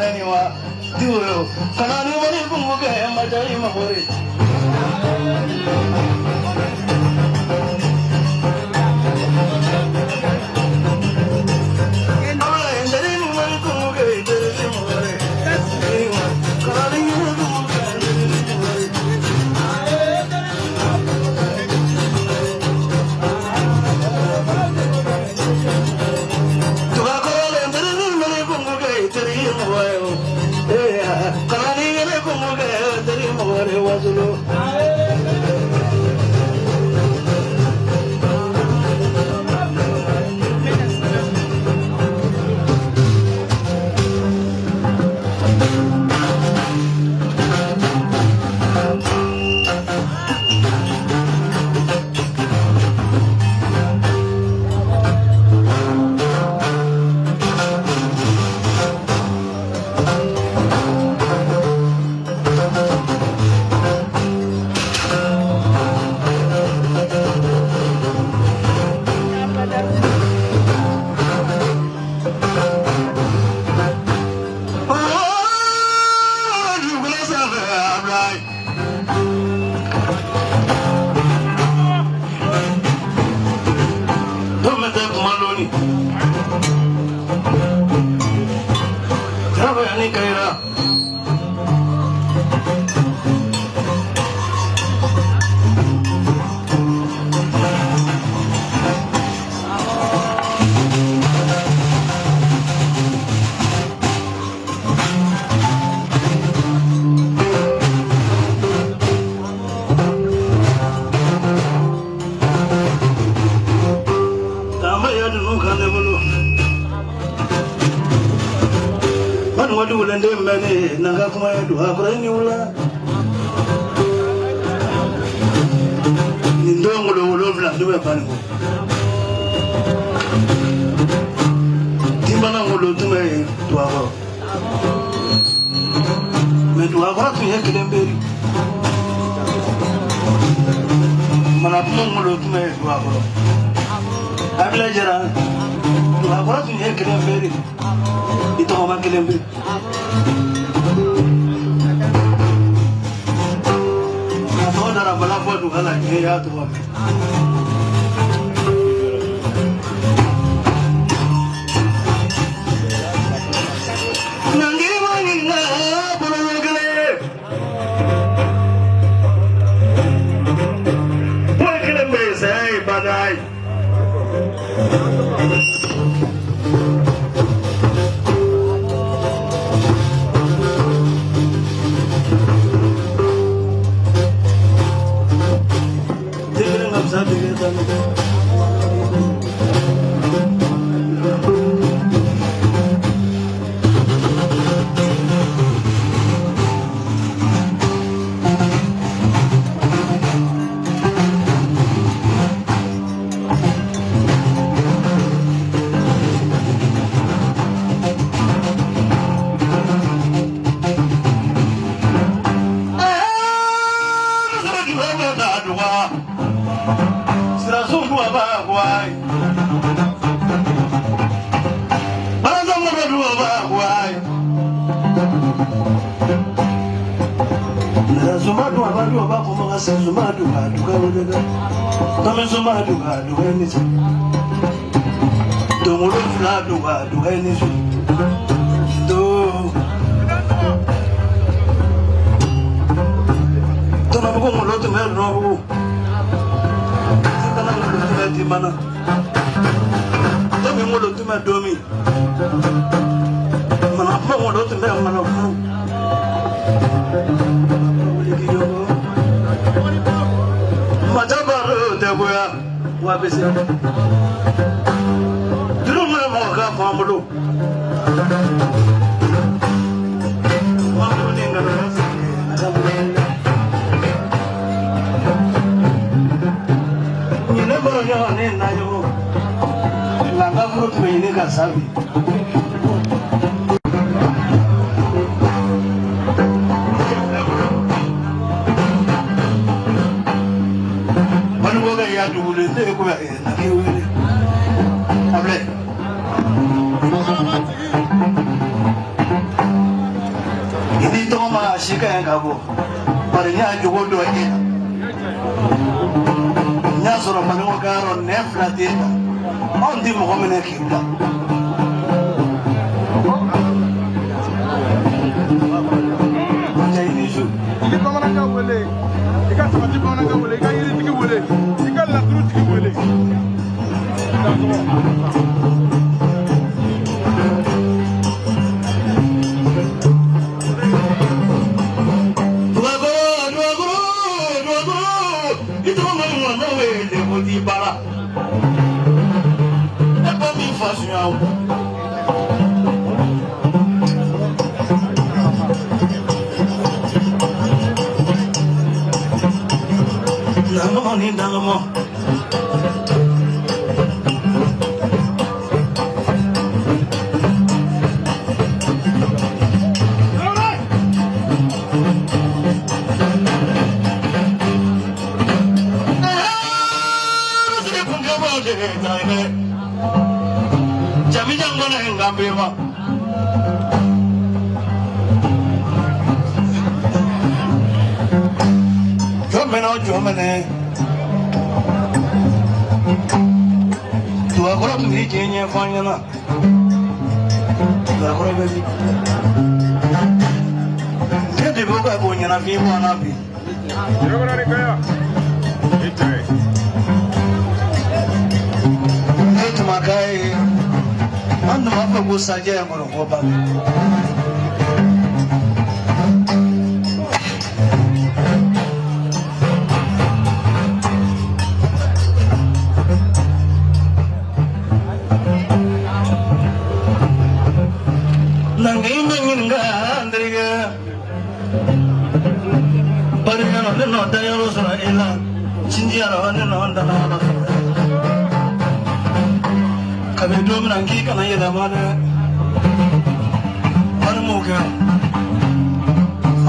anyway. Do you? Can I know what you can get? My day, my worry. sika ngabo bari nya jogo do e nya soro manu garo ne flatita on di mo mena kinda jayni ju ki ko mana ka wele ka sabati ko mana ka wele ka yiri tigi wele ka la turu tigi wele Bara é pra mim fazer algo não nem dá não Jami jangan ngambil mah. Jomene. Dua korang ni jenis fanya na. Dua korang beli. Dia dibuka punya nabi mana nabi. Jangan lari kaya. Itu makai. Anda apa bos saja yang merokok. No da yo so ela chinjia ro ne no da na ka be do mna ki kana ye da ma ne ar mo ka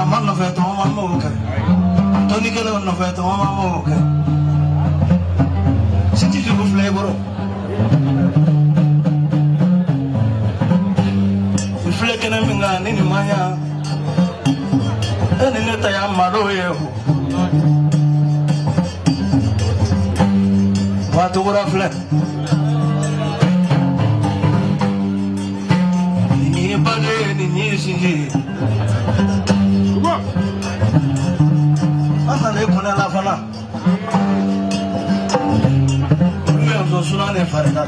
ma no fe to ma mo ka to ni ka no fe to ma mo ka siti ju flavor flavor kana minga ni maya ene ne ta ya maro ye Watu gura flat. Ini bade ini sini. Anda le kona la fala. Uliya zosuna ne farida.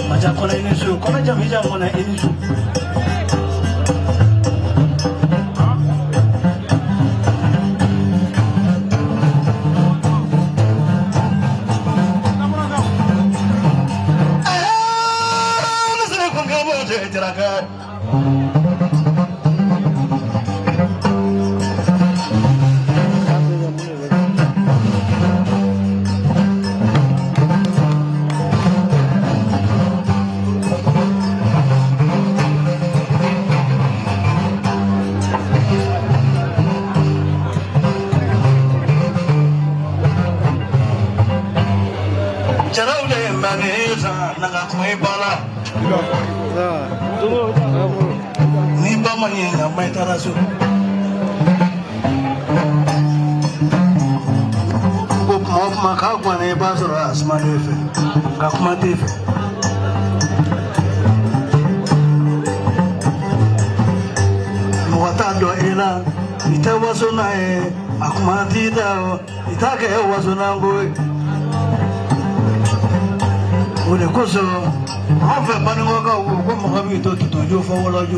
Maja kona ini su, kona jamija kona ini su. Ni ba manyinga mai tarasu ko ma ka kwa ne ba so asma nefe ka kuma tefe mo watando ela itawaso na akuma tida itake waso na ngoi Ode koso afa banwa ka ko mo ka bi to jo fa wala jo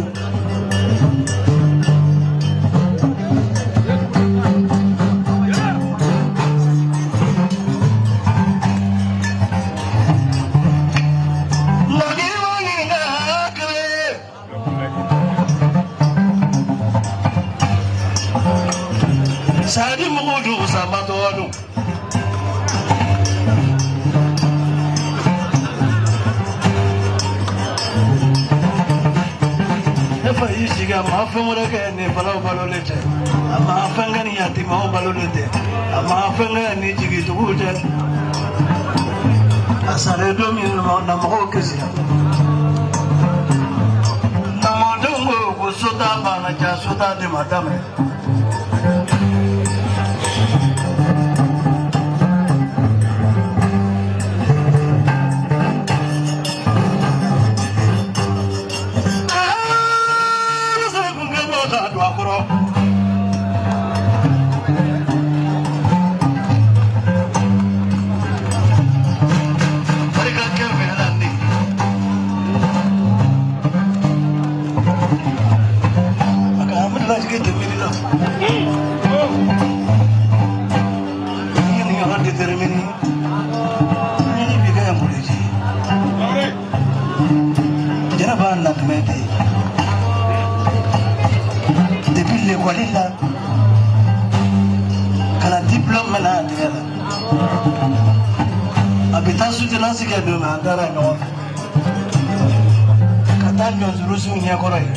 Sadi mo do sama to adu Isiga maafenga ke ne balo lete ama afenga ni yatima balo lete ama afenga ni jigi tugute asare do mi na mo kesi na mo do ko sota bana na jasuta de madame depuis l'école là kana diplôme mana adela abita soutenance ke do ma dara no kata nyo rusu nya koro yi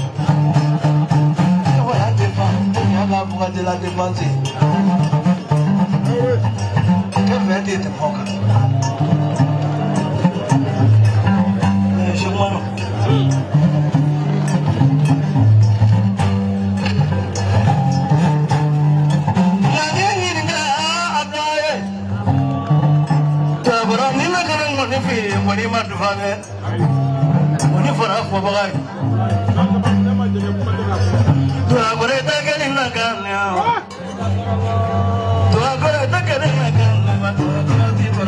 wa ya défense ya ga buga de la défense que fait de poka je m'en wani ma dufa ne wani fara ko bagai to agore ta gani na kan ne to agore ta gani na kan ne ma to ti ba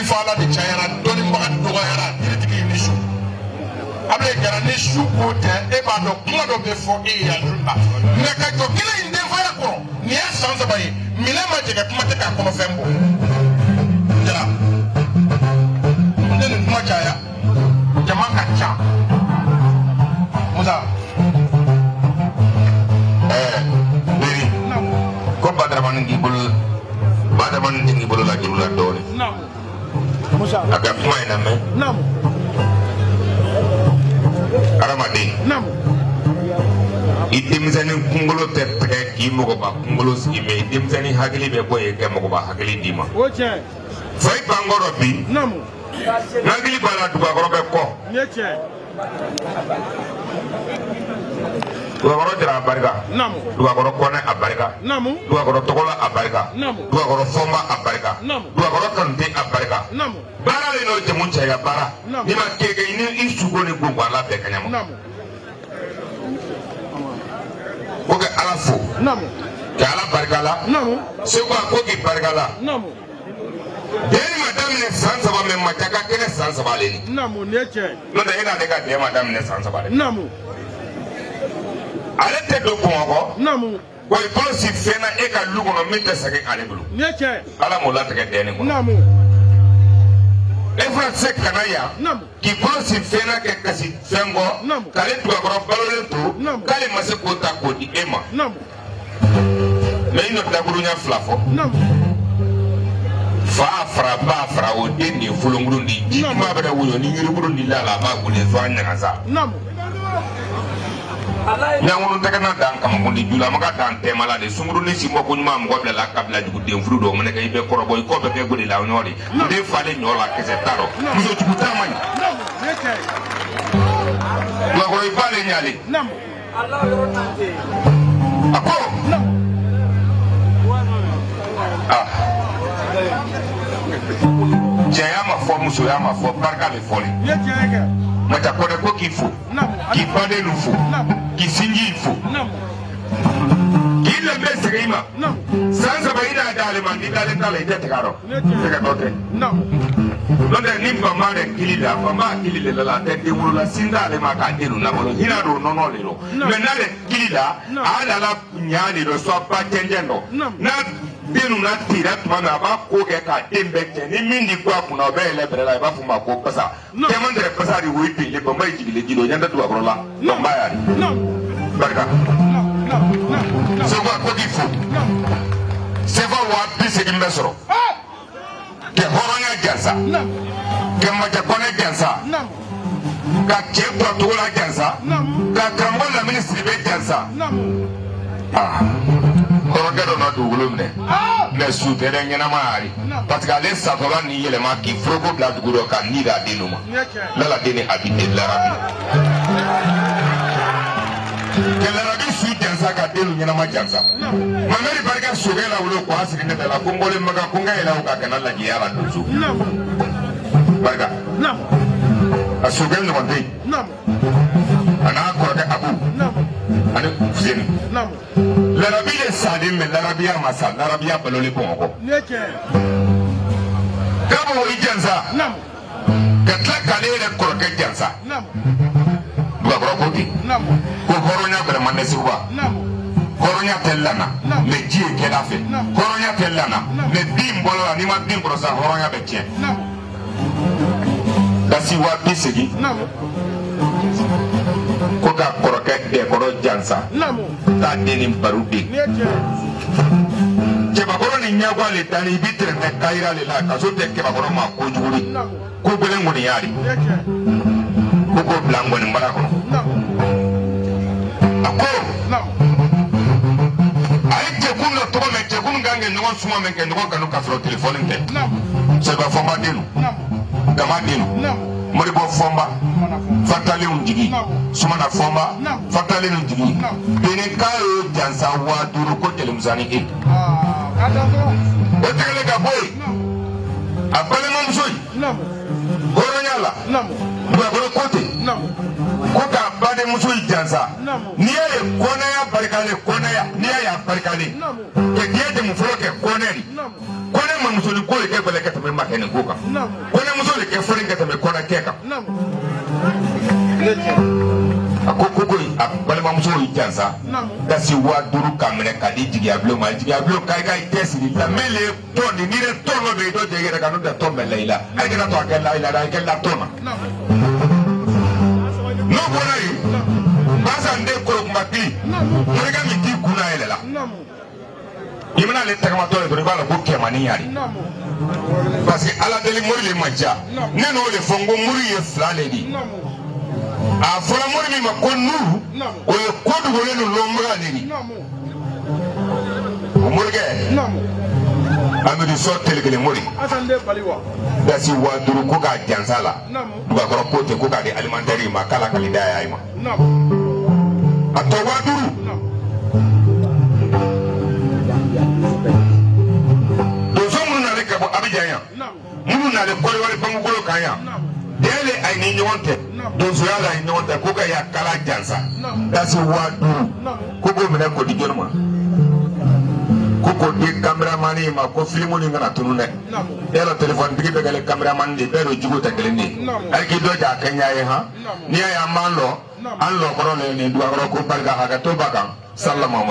fala de chayara doni mbaga dogo yara diritigi nishu abe gara ne shu ko te e ba do kuma do be fo e ya dunda me ka to kila inde faya ko ni ya sanza bayi mila ma jega kuma te ka ko fembo jara ndene kuma chaya jama ka cha musa beri ko badra ngi bulu la jibula doni Musa aga kuma ina me nam aramadi nam idimzani kungolo tete ki mogo ba kungolo si me idimzani hagili be boye ke mogo ba hagili dima oche fay bangoro bi nam hagili bala duba goro be ko yeche duba goro jara barika nam duba goro kone abarika nam duba goro tokola abarika nam duba goro fomba abarika nam duba goro kante abarika nam bara le no jemu chaya bara ni ma kege ni isugo ni gbogbo ala be kanyamo nam oke ala fo nam ke ala barika la nam se ko ki barika la nam deni madame ne sansa ba me mataka kene sansa ba le ni nam neche no da ina de ka de madame ne sansa ba le nam ale te do ko nam ko e policy fena e ka lugo no mete sake ale bulu neche ala mo la te ke deni ko nam efra sek kanaya ki policy fena ke kasi fengo kale tu ko balole tu kale mase ko ta ko di ema nam me ino ta gurunya flafo nam fa fra ba fra o deni fulunguru ndi ji ma bada wuyo ni yuru guru ndi la ba ko le zo anya sa nam nyangunu tegena dan kama kundi jula maka dan temala de sunguru ni simo ko nyuma mo bla la kabla jugu den furu do mene kay be koro boy ko be gudi la nyori de fale nyola kese taro muso jugu tamani la ko ifale nyali Allah yoronante ako jaya ma fo muso ya ma fo barka le fole mata ko de ko kifo ki pade lu fo ki sinji fo illa be segima sansa baida dale man di dale tale ite tegaro tega tote donde nimba mare kilida mama kilile la tete wuro la sinda le maka denu na bolo hina do nono le ro menale kilida ala la nyani do so pa tenjendo na denu na tira tuma ba ko ke ka dembe ke ni mindi kwa kuna be le brela ba fuma ko pasa temandre pasa ri wi pile ba mai jigile jido nyanda tu abrola ba ya ri barka c'est quoi quoi qu'il faut c'est quoi wa pisse qui me soro ke horonya jansa ke maja kone jansa ka chekwa tola jansa ka kambo la ministre be jansa horoga na dugulumne mais soutere ngena mari parce que les satola ni yele ma ki frogo bla duguro ka ni da denuma la deni habite la rabi que la rabi su jansa ka denu ngena ma jansa mameri barka sogela wulo ko asiri ne la kongole maga konga ila ka kana la giara duzu barka asogel no ndey ana ko ka abu ani fuzeni l'Arabie est salée, mais l'Arabie a massa, l'Arabie a balolé pour encore. Quand vous voyez ça, quand la calée est correcte, ça. Vous avez compris? Pour Coronia, vraiment, n'est-ce pas? Coronia Tellana, mais Dieu qu'elle a fait. Coronia Tellana, mais Bimbolo, anima Bimbolo, ça, Coronia Betien. Dasiwa Bissegi. Koka koroket de koro jansa ta deni barude ke bakoro ni nyagwa le tani bitre ne kaira le la kaso de ke bakoro ma ko juri ko bele ngoni yari ko blango ni mbara ko ako ay je kun no to me je kun gange no suma me ke no kanu ka fro telephone te se ba foma denu gama denu mori bo fomba fatale unjigi sumana fomba fatale unjigi bene kayo jansa wa duru ko telemzani e o tegele ga boy abale mamsoy goronyala ba goro kote ko ka bade musoy jansa niye kona ya barikale kona ya niye ya barikale ke diete mu froke koneri kone mamsoli ko ke bele ke tabe makene ko ka kone musoli ke fori ke tabe kona ke ka akoko ko abale mamsoli jansa dasi wa duru kamene kadi jigiablo ma jigiablo kai kai tesiri la mele toni ni re tono be do de gere kanu da tombe leila ay gena to akela ila da akela tona no bonai basa nde ko mbaki murega miti kuna elela imana le tagama to le bala ko kemani yari parce que ala deli mori le maja neno le fongo muri ye flale di a fola mori mi makonu o le kodu go le no lombra ni o morge amedi so telegele mori atande baliwa dasi wa duru ko ga jansala duga ko pote ko ga de alimentaire ma kala kalida ya ima ato wa duru dozo munu na le kabo abijanya munu na le koy wale pangolo kanya dele ay ni nyonte dozo ya la nyonte ko ga ya kala jansa dasi wa duru ko go mena ko di jonma ko di cameraman ma ko filmu ni ngana tunune ela telephone digi be gale cameraman di bero jugo tagele ni ay ki do ja kanya ye ha ni ya manlo an lo korone ni duwa ko barga ha ga to bakan sallama